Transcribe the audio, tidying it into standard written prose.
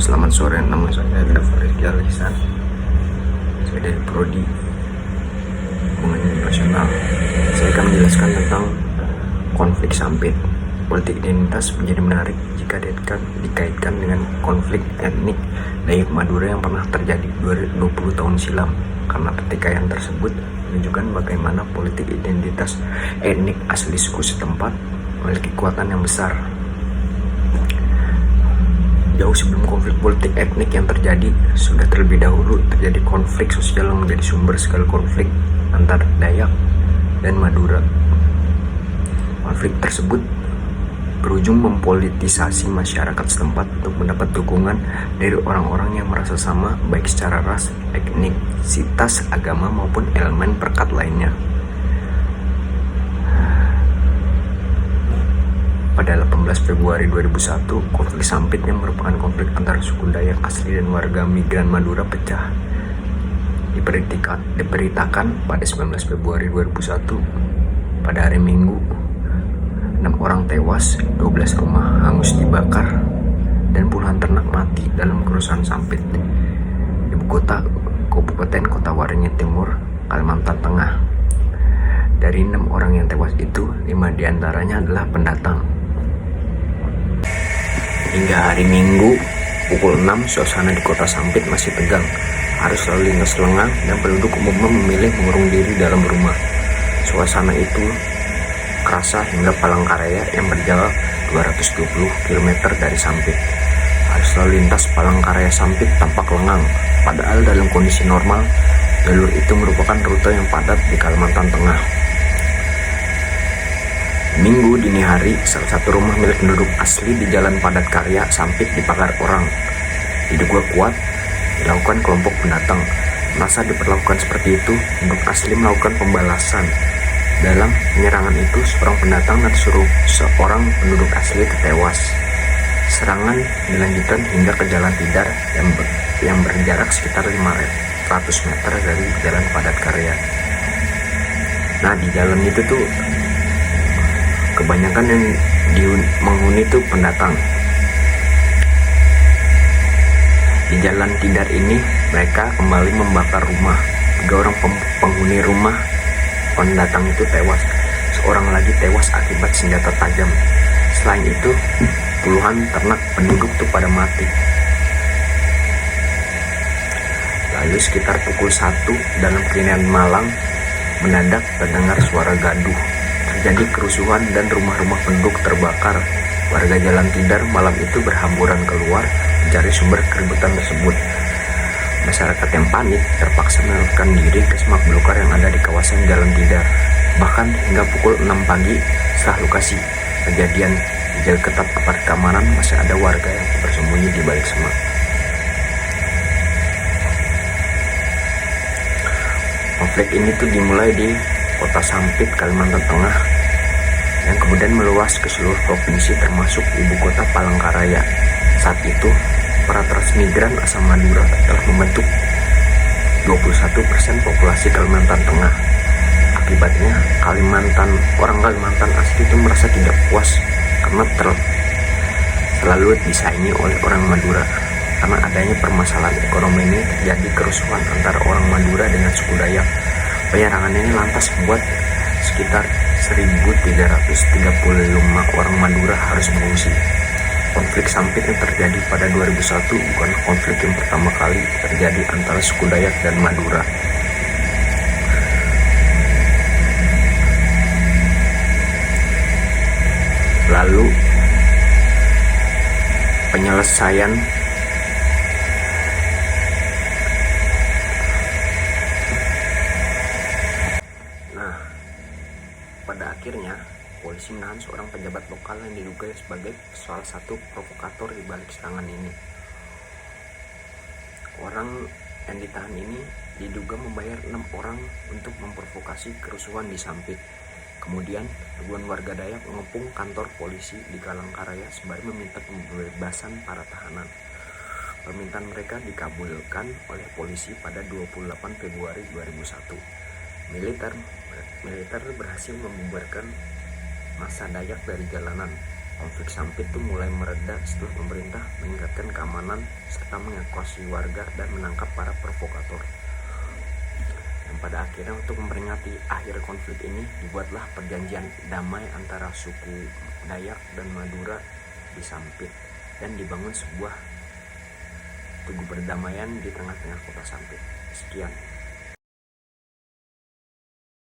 Selamat sore, nama saya Rizky Alisan. Saya dari Prodi Hubungan Internasional. Saya akan menjelaskan tentang konflik sampit. Politik identitas menjadi menarik jika dikaitkan dengan konflik etnik Dayak Madura yang pernah terjadi 20 tahun silam, karena pertikaian tersebut menunjukkan bagaimana politik identitas etnik asli suku setempat memiliki kekuatan yang besar. Jauh sebelum konflik politik etnik yang terjadi, sudah terlebih dahulu terjadi konflik sosial yang menjadi sumber segala konflik antar Dayak dan Madura. Konflik tersebut berujung mempolitisasi masyarakat setempat untuk mendapat dukungan dari orang-orang yang merasa sama, baik secara ras, etnisitas, agama maupun elemen perekat lainnya. Pada 18 Februari 2001, konflik sampit yang merupakan konflik antara suku Dayak asli dan warga migran Madura pecah. Diberitakan pada 19 Februari 2001, pada hari Minggu, 6 orang tewas, 12 rumah hangus dibakar, dan puluhan ternak mati dalam kerusuhan sampit. Ibu kota Kabupaten Kota Waringin Timur, Kalimantan Tengah. Dari 6 orang yang tewas itu, 5 diantaranya adalah pendatang. Hingga hari Minggu pukul 6, suasana di kota Sampit masih tegang. Arus lalu lintas lengang dan penduduk umumnya memilih mengurung diri dalam rumah. Suasana itu kerasa hingga Palangkaraya yang berjarak 220 km dari Sampit. Arus lalu lintas Palangkaraya Sampit tampak lengang, padahal dalam kondisi normal, jalur itu merupakan rute yang padat di Kalimantan Tengah. Minggu dini hari, salah satu rumah milik penduduk asli di Jalan Padat Karya Sampit dibakar orang. Diduga kuat dilakukan kelompok pendatang. Merasa diperlakukan seperti itu, penduduk asli melakukan pembalasan. Dalam penyerangan itu, seorang pendatang dan seorang penduduk asli tewas. Serangan dilanjutkan hingga ke Jalan Tidar yang berjarak sekitar 500 meter dari Jalan Padat Karya. Nah, di jalan itu tuh kebanyakan yang menghuni itu pendatang. Di Jalan Tidar ini, mereka kembali membakar rumah. 3 orang penghuni rumah pendatang itu tewas. Seorang lagi tewas akibat senjata tajam. Selain itu, puluhan ternak penduduk itu pada mati. Lalu sekitar pukul 1 dalam Kinian Malang, mendadak terdengar suara gaduh. Terjadi kerusuhan dan rumah-rumah penduduk terbakar. Warga Jalan Tidar malam itu berhamburan keluar mencari sumber keributan tersebut. Masyarakat yang panik terpaksa melarikan diri ke semak belukar yang ada di kawasan Jalan Tidar. Bahkan hingga pukul 6 pagi setelah lokasi kejadian dijaga ketat aparat keamanan, masih ada warga yang bersembunyi di balik semak. Konflik ini tuh dimulai di Kota Sampit, Kalimantan Tengah, yang kemudian meluas ke seluruh provinsi termasuk ibu kota Palangkaraya. Saat itu, para transmigran asal Madura telah membentuk 21% populasi Kalimantan Tengah. Akibatnya, orang Kalimantan asli itu merasa tidak puas karena selalu disaingi oleh orang Madura. Karena adanya permasalahan ekonomi ini, terjadi kerusuhan antara orang Madura dengan suku Dayak. Penyerangan ini lantas membuat sekitar 1.335 orang Madura harus mengungsi. Konflik sampit yang terjadi pada 2001 bukan konflik yang pertama kali terjadi antara suku Dayak dan Madura. Lalu penyelesaian pada akhirnya, polisi menahan seorang pejabat lokal yang diduga sebagai salah satu provokator di balik serangan ini. Orang yang ditahan ini diduga membayar 6 orang untuk memprovokasi kerusuhan di Sampit. Kemudian, ribuan warga Dayak mengepung kantor polisi di Palangkaraya sembari meminta pembebasan para tahanan. Permintaan mereka dikabulkan oleh polisi pada 28 Februari 2001. Militer berhasil membubarkan massa Dayak dari jalanan. Konflik Sampit itu mulai mereda setelah pemerintah meningkatkan keamanan serta mengevakuasi warga dan menangkap para provokator. Dan pada akhirnya untuk memperingati akhir konflik ini dibuatlah perjanjian damai antara suku Dayak dan Madura di Sampit dan dibangun sebuah tugu perdamaian di tengah-tengah kota Sampit. Sekian.